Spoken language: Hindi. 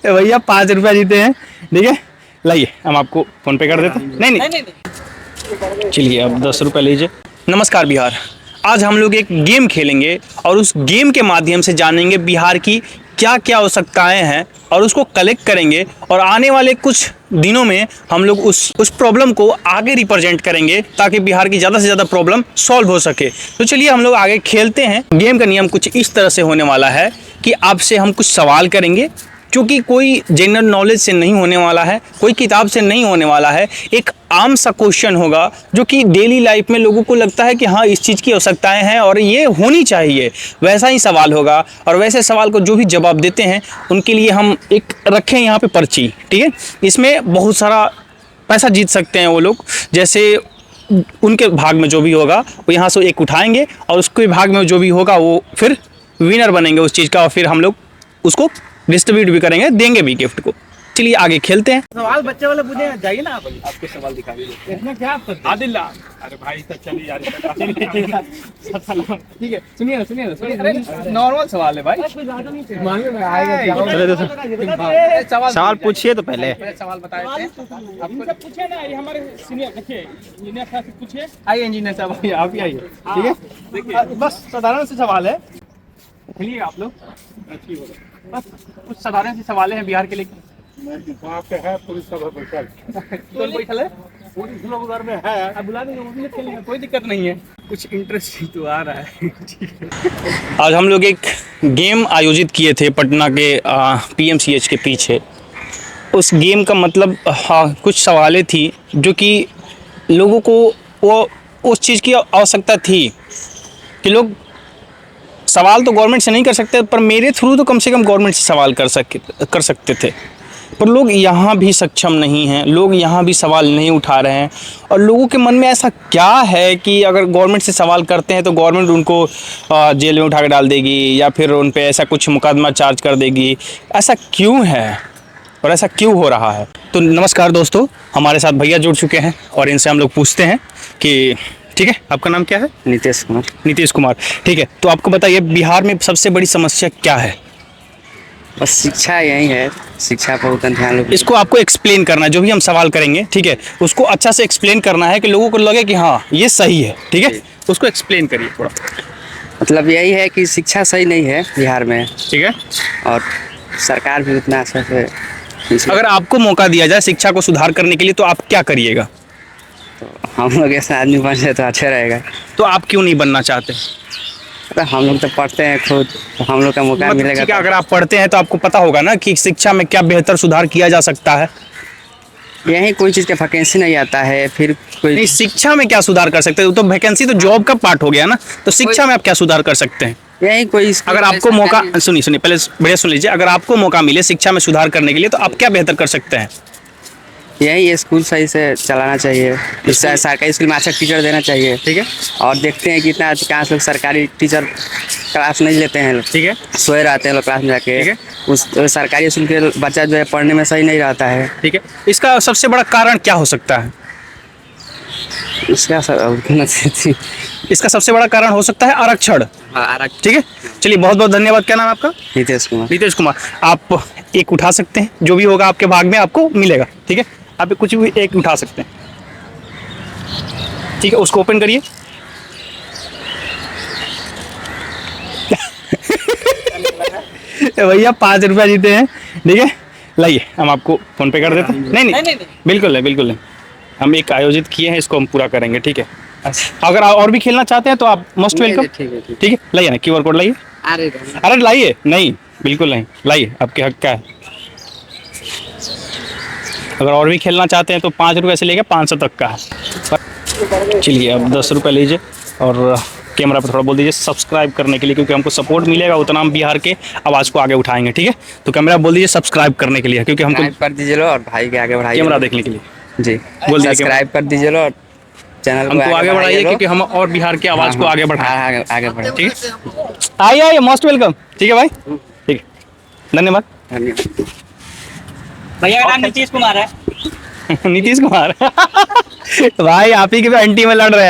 भैया 5 रुपया जीते हैं, ठीक है। लाइए हम आपको फोन पे कर देते हैं। नहीं, चलिए अब 10 रुपये लीजिए। नमस्कार बिहार, आज हम लोग एक गेम खेलेंगे और उस गेम के माध्यम से जानेंगे बिहार की क्या क्या आवश्यकताएं हैं और उसको कलेक्ट करेंगे और आने वाले कुछ दिनों में हम लोग उस प्रॉब्लम को आगे रिप्रेजेंट करेंगे ताकि बिहार की ज़्यादा से ज़्यादा प्रॉब्लम सॉल्व हो सके। तो चलिए हम लोग आगे खेलते हैं। गेम का नियम कुछ इस तरह से होने वाला है कि आपसे हम कुछ सवाल करेंगे जो कि कोई जनरल नॉलेज से नहीं होने वाला है, कोई किताब से नहीं होने वाला है। एक आम सा क्वेश्चन होगा जो कि डेली लाइफ में लोगों को लगता है कि हाँ इस चीज़ की आवश्यकताएं हैं और ये होनी चाहिए, वैसा ही सवाल होगा। और वैसे सवाल को जो भी जवाब देते हैं उनके लिए हम एक रखें यहाँ पे पर्ची, ठीक है। इसमें बहुत सारा पैसा जीत सकते हैं वो लोग। जैसे उनके भाग में जो भी होगा वो यहाँ से एक उठाएंगे और उसके भाग में जो भी होगा वो फिर विनर बनेंगे उस चीज़ का और फिर हम लोग उसको डिस्ट्रीब्यूट भी करेंगे, देंगे भी गिफ्ट को। चलिए आगे खेलते हैं। सवाल बच्चे वाले पूछे जाइए ना, आप आपको सवाल दिखा दीजिए। इसमें क्या आप करते हैं? आदिल्ला, अरे भाई सब चलिए यार। ठीक है, सुनिए नॉर्मल सवाल है भाई। मांगे में आएगा। सवाल पूछिए तो पहले सवाल बताए थे आपको। पूछे ना, ये हमारे सीनियर देखिए इंजीनियर साहब से पूछे। आइए इंजीनियर साहब, आइए आप ही आइए, ठीक है। देखिए बस साधारण से सवाल है, खेलिए आप लोग। बस कुछ साधारण से सवाल हैं बिहार के लिए। वहाँ पे है पुलिस सब बैठल, कौन बैठल है? पुलिस लोग उधर में है। आप बुला देंगे, वो भी खेलेंगे, कोई दिक्कत नहीं है। कुछ इंटरेस्टिंग तो आ रहा है। आज हम लोग एक गेम आयोजित किए थे पटना के PMCH के पीछे। उस गेम का मतलब कुछ सवालें थी जो कि लोगों को वो उस चीज़ की आवश्यकता थी कि लोग सवाल तो गवर्नमेंट से नहीं कर सकते, पर मेरे थ्रू तो कम से कम गवर्नमेंट से सवाल कर सकते थे। पर लोग यहाँ भी सक्षम नहीं हैं, लोग यहाँ भी सवाल नहीं उठा रहे हैं। और लोगों के मन में ऐसा क्या है कि अगर गवर्नमेंट से सवाल करते हैं तो गवर्नमेंट उनको जेल में उठा के डाल देगी या फिर उन पे ऐसा कुछ मुकदमा चार्ज कर देगी। ऐसा क्यों है और ऐसा क्यों हो रहा है? तो नमस्कार दोस्तों, हमारे साथ भैया जुड़ चुके हैं और इनसे हम लोग पूछते हैं कि ठीक है, आपका नाम क्या है? नीतीश कुमार। नीतीश कुमार, ठीक है। तो आपको बताइए बिहार में सबसे बड़ी समस्या क्या है? बस शिक्षा यही है, शिक्षा पर उतना ध्यान लोग। इसको आपको एक्सप्लेन करना है, जो भी हम सवाल करेंगे, ठीक है, उसको अच्छा से एक्सप्लेन करना है कि लोगों को लगे कि हाँ ये सही है, ठीक है। उसको एक्सप्लेन करिए थोड़ा। मतलब यही है कि शिक्षा सही नहीं है बिहार में, ठीक है। और सरकार भी उतना अच्छा से। अगर आपको मौका दिया जाए शिक्षा को सुधार करने के लिए तो आप क्या करिएगा? तो हम लोग ऐसा आदमी बन जाए तो अच्छा रहेगा। तो आप क्यों नहीं बनना चाहते? तो हम लोग तो पढ़ते हैं खुद, तो हम लोग का मौका मिलेगा। ठीक है, अगर आप पढ़ते हैं तो आपको पता होगा ना कि शिक्षा में क्या बेहतर सुधार किया जा सकता है। यही कोई चीज़ का वैकेंसी नहीं आता है, फिर कोई नहीं, शिक्षा में क्या सुधार कर सकते हैं? तो वैकेंसी तो जॉब का पार्ट हो गया ना, तो शिक्षा में आप क्या सुधार कर सकते हैं? यही कोई अगर आपको मौका, सुनिए पहले बढ़िया सुन लीजिए, अगर आपको मौका मिले शिक्षा में सुधार करने के लिए तो आप क्या बेहतर कर सकते हैं? यही स्कूल सही से चलाना चाहिए, इससे सरकारी स्कूल में अच्छा टीचर देना चाहिए, ठीक है। और देखते हैं कि इतना अधिकांश लोग सरकारी टीचर क्लास नहीं लेते हैं, ठीक है, सोए रहते हैं लोग क्लास में जाके। ठीक है। उस सरकारी स्कूल के बच्चा जो है पढ़ने में सही नहीं रहता है। ठीक है। इसका सबसे बड़ा कारण क्या हो सकता है? इसका इसका सबसे बड़ा कारण हो सकता है आरक्षण। ठीक है, चलिए बहुत बहुत धन्यवाद। क्या नाम है आपका? नीतीश कुमार। नीतीश कुमार, आप एक उठा सकते हैं, जो भी होगा आपके भाग में आपको मिलेगा, ठीक है। आप कुछ भी एक उठा सकते हैं, ठीक है। उसको ओपन करिए। भैया 5 रुपया जीते हैं, ठीक है। लाइए हम आपको फोन पे कर देते हैं। नहीं, बिल्कुल नहीं, बिल्कुल नहीं। हम एक आयोजित किए हैं, इसको हम पूरा करेंगे, ठीक है। अगर आप और भी खेलना चाहते हैं तो आप मोस्ट वेलकम, ठीक है। लाइए ना, QR कोड लाइए। अरे लाइए, नहीं बिल्कुल नहीं, लाइए, आपके हक का है। अगर और भी खेलना चाहते हैं तो 5 रुपये से लेकर 500 तक का है। चलिए अब 10 रुपये लीजिए और कैमरा पर थोड़ा बोल दीजिए सब्सक्राइब करने के लिए, क्योंकि हमको सपोर्ट मिलेगा उतना हम बिहार के आवाज़ को आगे उठाएंगे, ठीक है। तो कैमरा बोल दीजिए सब्सक्राइब करने के लिए, क्योंकि हमको कर दीजिए लो और भाई के आगे बढ़ाइए। कैमरा देखने के लिए जी बोल दीजिए, सब्सक्राइद कर दीजिए लो और चैनल हमको आगे बढ़ाइए, क्योंकि हम और बिहार की आवाज़ को आगे बढ़ाएं, आगे बढ़े। ठीक है। आइए मोस्ट वेलकम, ठीक है भाई, ठीक है, धन्यवाद। भैया का नाम नीतीश कुमार है। नीतीश कुमार भाई आप ही के एंटी में लड़ रहे हैं।